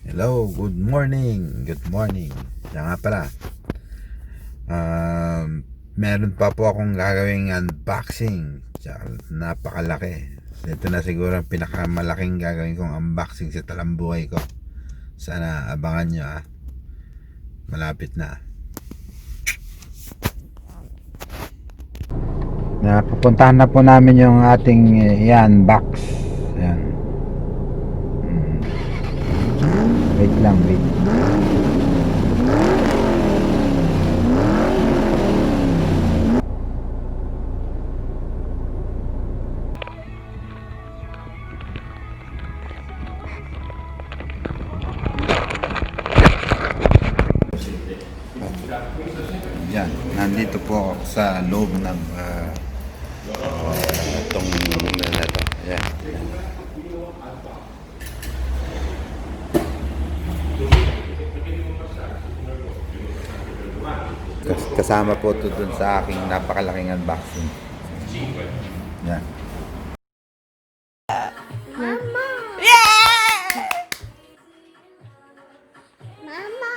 Hello, good morning. Good morning. Yan nga pala. Meron pa po akong gagawing unboxing. Napakalaki. Ito na siguro ang pinakamalaking gagawin kong unboxing sa talambuhay ko. Sana abangan nyo Malapit na. Napupuntahan na po namin yung ating i-unbox. Yan. Wait lang, wait. Yan, nandito po ako sa loob ng itong na to. Yan. Kasama po ito dun sa aking napakalaking unboxing. Yan. Mama! Yeah! Mama!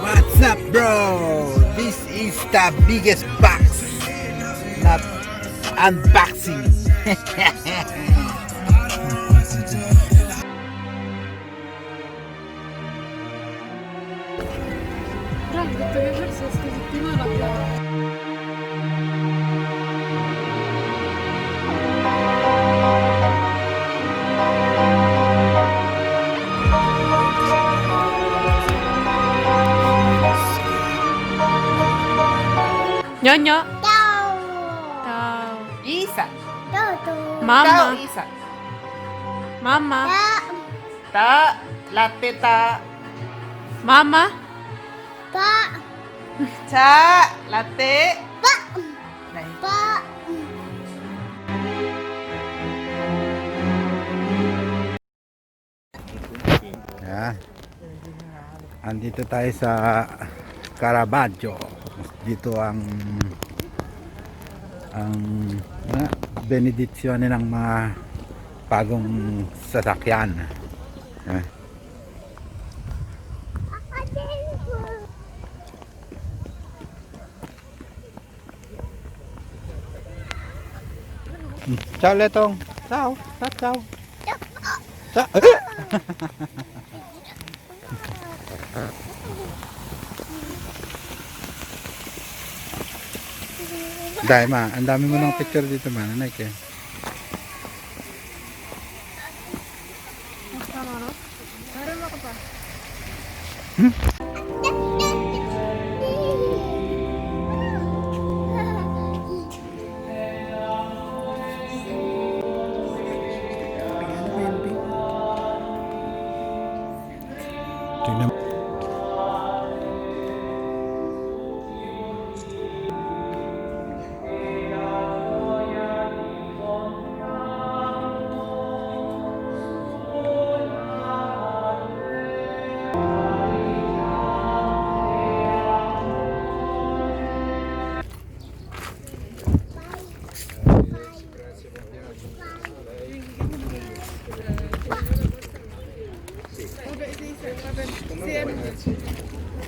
What's up, bro? This is the biggest box. Not unboxing. Nyonya. Tao! Tao. Isa. Toto! Tao, Mama. isa. Mama. Ta! Ta. Latte ta. Mama. Pa! Cha. Latte. Pa! Nay. Pa! Yan. Andito tayo sa Caravaggio. Dito ang benediksyon ng mga bagong sasakyan. Ciao Letong. Ciao. Ciao. Ciao. Ciao. Dahil ang dami mo ng picture dito nanay ke. Tingnan.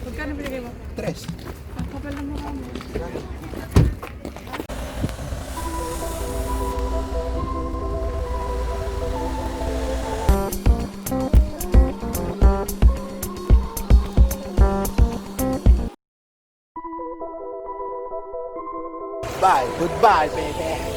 Magkano binigay mo? 3. Ang kapal ng mukha mo. Bye. Goodbye, baby.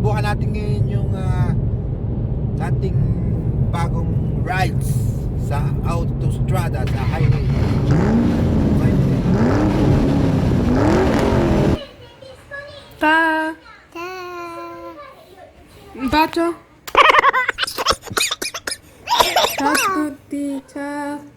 subukan natin ngayon yung ating bagong rides sa autostrada, sa highway. Ta. Ta. Bacio. Ciao a tutti. Ciao.